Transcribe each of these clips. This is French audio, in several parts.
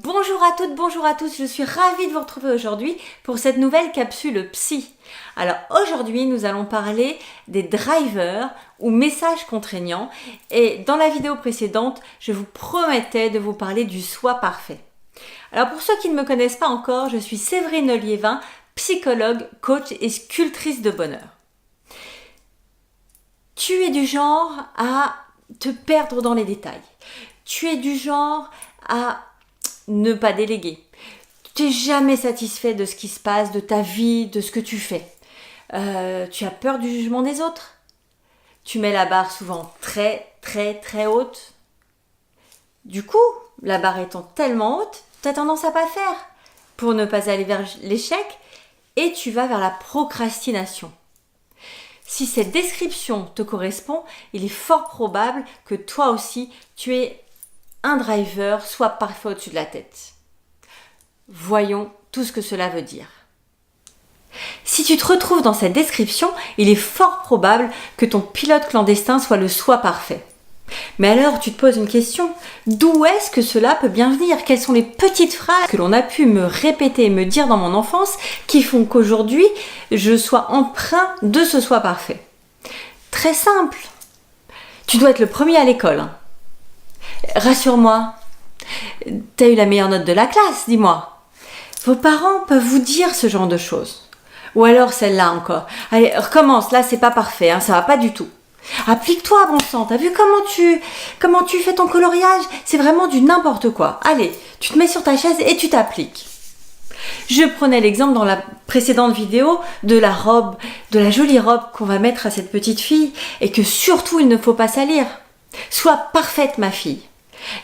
Bonjour à toutes, bonjour à tous, je suis ravie de vous retrouver aujourd'hui pour cette nouvelle capsule psy. Alors aujourd'hui nous allons parler des drivers ou messages contraignants et dans la vidéo précédente je vous promettais de vous parler du soi parfait. Alors pour ceux qui ne me connaissent pas encore, je suis Séverine Liévin, psychologue, coach et sculptrice de bonheur. Tu es du genre à te perdre dans les détails. Tu es du genre à ne pas déléguer. Tu n'es jamais satisfait de ce qui se passe, de ta vie, de ce que tu fais. Tu as peur du jugement des autres. Tu mets la barre souvent très haute. Du coup, la barre étant tellement haute, tu as tendance à pas faire pour ne pas aller vers l'échec et tu vas vers la procrastination. Si cette description te correspond, il est fort probable que toi aussi, tu aies un driver soit parfait au-dessus de la tête. Voyons tout ce que cela veut dire. Si tu te retrouves dans cette description, il est fort probable que ton pilote clandestin soit le soi parfait. Mais alors, tu te poses une question, d'où est-ce que cela peut bien venir? Quelles sont les petites phrases que l'on a pu me répéter et me dire dans mon enfance qui font qu'aujourd'hui, je sois empreint de ce soi parfait? Très simple. Tu dois être le premier à l'école. Rassure-moi, t'as eu la meilleure note de la classe, dis-moi. Vos parents peuvent vous dire ce genre de choses. Ou alors celle-là encore. Allez, recommence, là c'est pas parfait, ça va pas du tout. Applique-toi, bon sang, t'as vu comment tu fais ton coloriage? C'est vraiment du n'importe quoi. Allez, tu te mets sur ta chaise et tu t'appliques. Je prenais l'exemple dans la précédente vidéo de la robe, de la jolie robe qu'on va mettre à cette petite fille et que surtout il ne faut pas salir. Sois parfaite ma fille.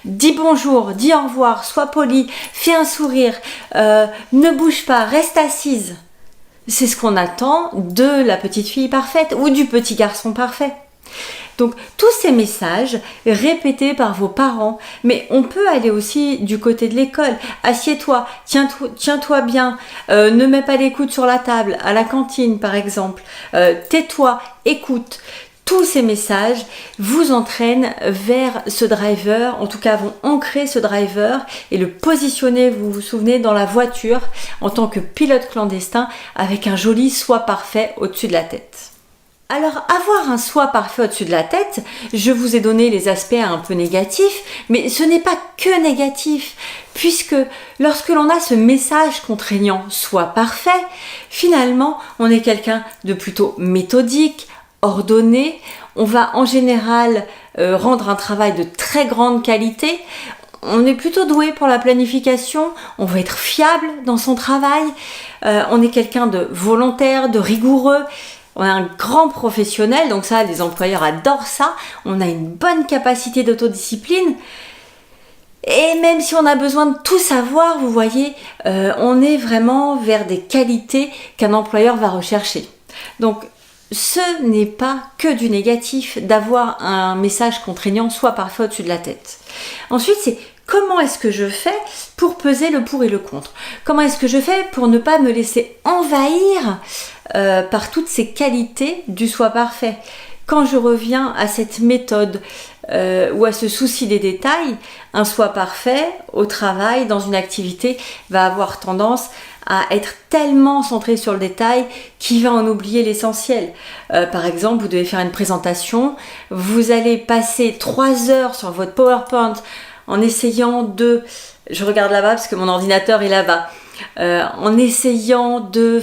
Dis bonjour, dis au revoir, sois polie, fais un sourire, ne bouge pas, reste assise. C'est ce qu'on attend de la petite fille parfaite ou du petit garçon parfait. Donc tous ces messages répétés par vos parents, mais on peut aller aussi du côté de l'école. Assieds-toi, tiens-toi bien, ne mets pas les coudes sur la table, à la cantine par exemple, tais-toi, écoute. Tous ces messages vous entraînent vers ce driver, en tout cas vont ancrer ce driver et le positionner, vous vous souvenez, dans la voiture en tant que pilote clandestin avec un joli soi parfait au-dessus de la tête. Alors, avoir un soi parfait au-dessus de la tête, je vous ai donné les aspects un peu négatifs, mais ce n'est pas que négatif, puisque lorsque l'on a ce message contraignant soi parfait, finalement, on est quelqu'un de plutôt méthodique, ordonné, on va en général rendre un travail de très grande qualité, on est plutôt doué pour la planification, on va être fiable dans son travail, on est quelqu'un de volontaire, de rigoureux, on est un grand professionnel, donc ça, les employeurs adorent ça, on a une bonne capacité d'autodiscipline, et même si on a besoin de tout savoir, vous voyez, on est vraiment vers des qualités qu'un employeur va rechercher. Donc, ce n'est pas que du négatif d'avoir un message contraignant soit parfait au-dessus de la tête. Ensuite, c'est comment est-ce que je fais pour peser le pour et le contre? Comment est-ce que je fais pour ne pas me laisser envahir par toutes ces qualités du soi parfait? Quand je reviens à cette méthode ou à ce souci des détails, un soi parfait au travail, dans une activité, va avoir tendance à être tellement centré sur le détail qu'il va en oublier l'essentiel. Par exemple, vous devez faire une présentation, vous allez passer 3 heures sur votre PowerPoint en essayant de... Je regarde là-bas parce que mon ordinateur est là-bas. En essayant de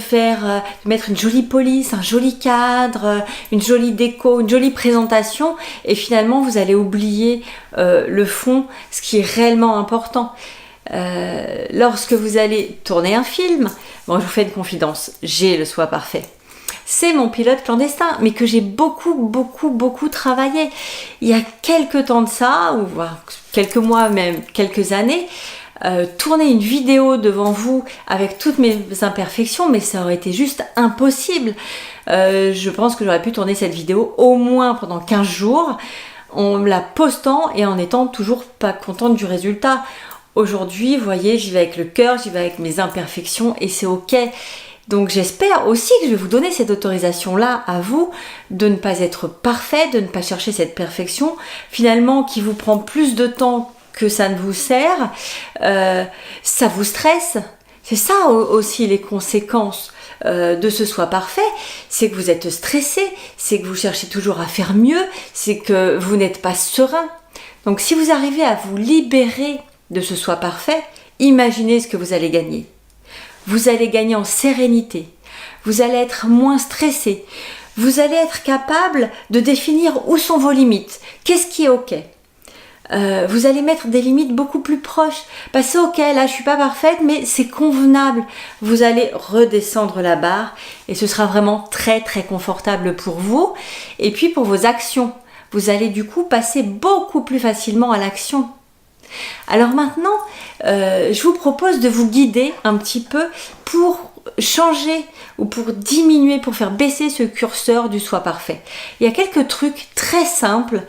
mettre une jolie police, un joli cadre, une jolie déco, une jolie présentation, et finalement vous allez oublier le fond, ce qui est réellement important. Lorsque vous allez tourner un film, bon, je vous fais une confidence, j'ai le soi parfait. C'est mon pilote clandestin, mais que j'ai beaucoup travaillé. Il y a quelques temps de ça, ou quelques mois même, quelques années, tourner une vidéo devant vous avec toutes mes imperfections, mais ça aurait été juste impossible. Je pense que j'aurais pu tourner cette vidéo au moins pendant 15 jours, en la postant et en étant toujours pas contente du résultat. Aujourd'hui, vous voyez, j'y vais avec le cœur, j'y vais avec mes imperfections et c'est ok. Donc j'espère aussi que je vais vous donner cette autorisation-là à vous de ne pas être parfait, de ne pas chercher cette perfection, finalement qui vous prend plus de temps que ça ne vous sert, ça vous stresse. C'est ça aussi les conséquences de ce soi parfait, c'est que vous êtes stressé, c'est que vous cherchez toujours à faire mieux, c'est que vous n'êtes pas serein. Donc si vous arrivez à vous libérer de ce soi parfait, imaginez ce que vous allez gagner. Vous allez gagner en sérénité, vous allez être moins stressé, vous allez être capable de définir où sont vos limites, qu'est-ce qui est ok. Vous allez mettre des limites beaucoup plus proches. Bah, c'est ok, là je suis pas parfaite, mais c'est convenable. Vous allez redescendre la barre et ce sera vraiment très très confortable pour vous. Et puis pour vos actions, vous allez du coup passer beaucoup plus facilement à l'action. Alors maintenant, je vous propose de vous guider un petit peu pour changer ou pour diminuer, pour faire baisser ce curseur du soi parfait. Il y a quelques trucs très simples.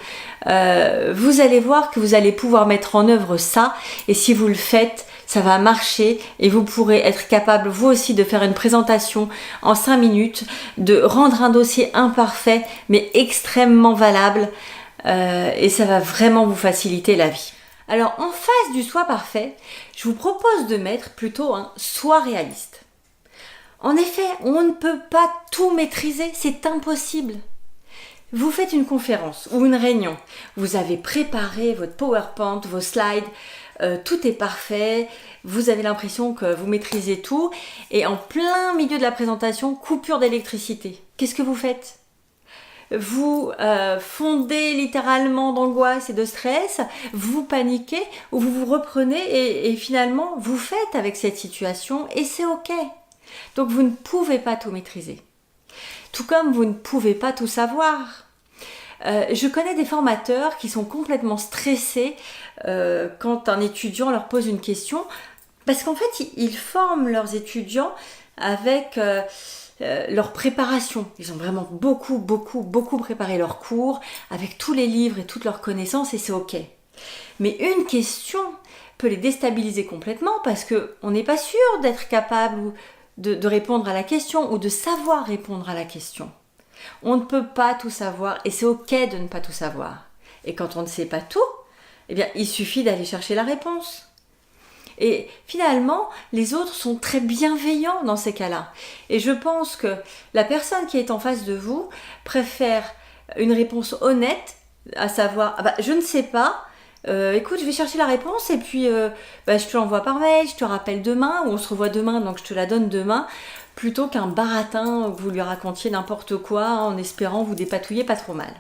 Vous allez voir que vous allez pouvoir mettre en œuvre ça et si vous le faites, ça va marcher et vous pourrez être capable vous aussi de faire une présentation en 5 minutes, de rendre un dossier imparfait mais extrêmement valable et ça va vraiment vous faciliter la vie. Alors en face du soi parfait, je vous propose de mettre plutôt un soi réaliste. En effet, on ne peut pas tout maîtriser, c'est impossible. Vous faites une conférence ou une réunion, vous avez préparé votre PowerPoint, vos slides, tout est parfait, vous avez l'impression que vous maîtrisez tout et en plein milieu de la présentation, coupure d'électricité. Qu'est-ce que vous faites ? Vous fondez littéralement d'angoisse et de stress, vous paniquez ou vous vous reprenez et finalement vous faites avec cette situation et c'est ok. Donc vous ne pouvez pas tout maîtriser. Tout comme vous ne pouvez pas tout savoir. Je connais des formateurs qui sont complètement stressés quand un étudiant leur pose une question parce qu'en fait ils forment leurs étudiants avec leur préparation. Ils ont vraiment beaucoup préparé leur cours avec tous les livres et toutes leurs connaissances et c'est ok. Mais une question peut les déstabiliser complètement parce qu'on n'est pas sûr d'être capable de répondre à la question ou de savoir répondre à la question. On ne peut pas tout savoir et c'est ok de ne pas tout savoir. Et quand on ne sait pas tout, eh bien, il suffit d'aller chercher la réponse. Et finalement, les autres sont très bienveillants dans ces cas-là. Et je pense que la personne qui est en face de vous préfère une réponse honnête, à savoir « je ne sais pas, écoute, je vais chercher la réponse et puis je te l'envoie par mail, je te rappelle demain, ou on se revoit demain, donc je te la donne demain », plutôt qu'un baratin où vous lui racontiez n'importe quoi en espérant vous dépatouiller pas trop mal.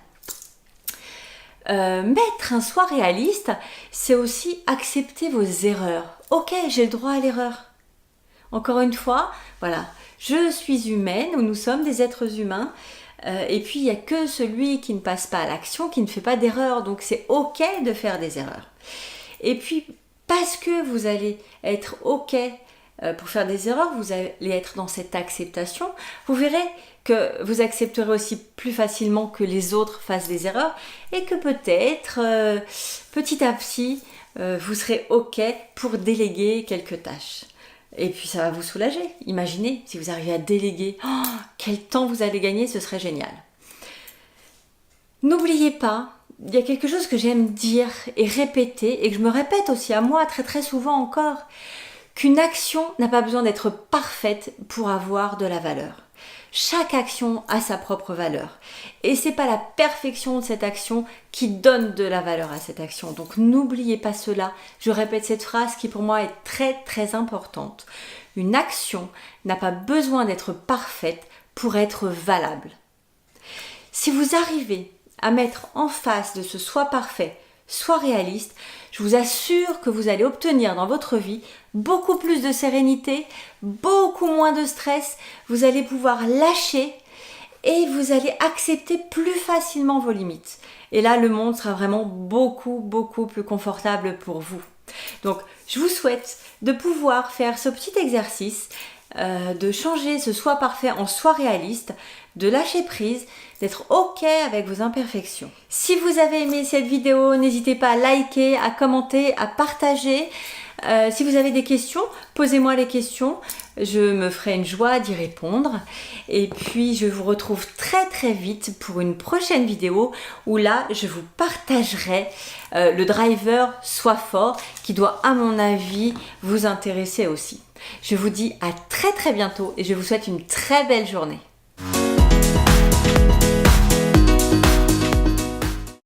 Mettre un soi réaliste, c'est aussi accepter vos erreurs. Ok, j'ai le droit à l'erreur. Encore une fois, voilà, je suis humaine, ou nous sommes des êtres humains, et puis il n'y a que celui qui ne passe pas à l'action, qui ne fait pas d'erreur, donc c'est ok de faire des erreurs. Et puis, parce que vous allez être ok pour faire des erreurs, vous allez être dans cette acceptation, vous verrez que vous accepterez aussi plus facilement que les autres fassent des erreurs et que peut-être, petit à petit, vous serez ok pour déléguer quelques tâches. Et puis ça va vous soulager. Imaginez si vous arrivez à déléguer, quel temps vous allez gagner, ce serait génial. N'oubliez pas, il y a quelque chose que j'aime dire et répéter et que je me répète aussi à moi très souvent encore, qu'une action n'a pas besoin d'être parfaite pour avoir de la valeur. Chaque action a sa propre valeur. Et c'est pas la perfection de cette action qui donne de la valeur à cette action. Donc n'oubliez pas cela. Je répète cette phrase qui pour moi est très importante. Une action n'a pas besoin d'être parfaite pour être valable. Si vous arrivez à mettre en face de ce soi parfait, soi réaliste, je vous assure que vous allez obtenir dans votre vie beaucoup plus de sérénité, beaucoup moins de stress, vous allez pouvoir lâcher et vous allez accepter plus facilement vos limites. Et là, le monde sera vraiment beaucoup plus confortable pour vous. Donc, je vous souhaite de pouvoir faire ce petit exercice, de changer ce soi parfait en soi réaliste, de lâcher prise, d'être ok avec vos imperfections. Si vous avez aimé cette vidéo, n'hésitez pas à liker, à commenter, à partager. Si vous avez des questions, posez-moi les questions. Je me ferai une joie d'y répondre. Et puis, je vous retrouve très très vite pour une prochaine vidéo où là, je vous partagerai le driver Sois fort qui doit, à mon avis, vous intéresser aussi. Je vous dis à très très bientôt et je vous souhaite une très belle journée.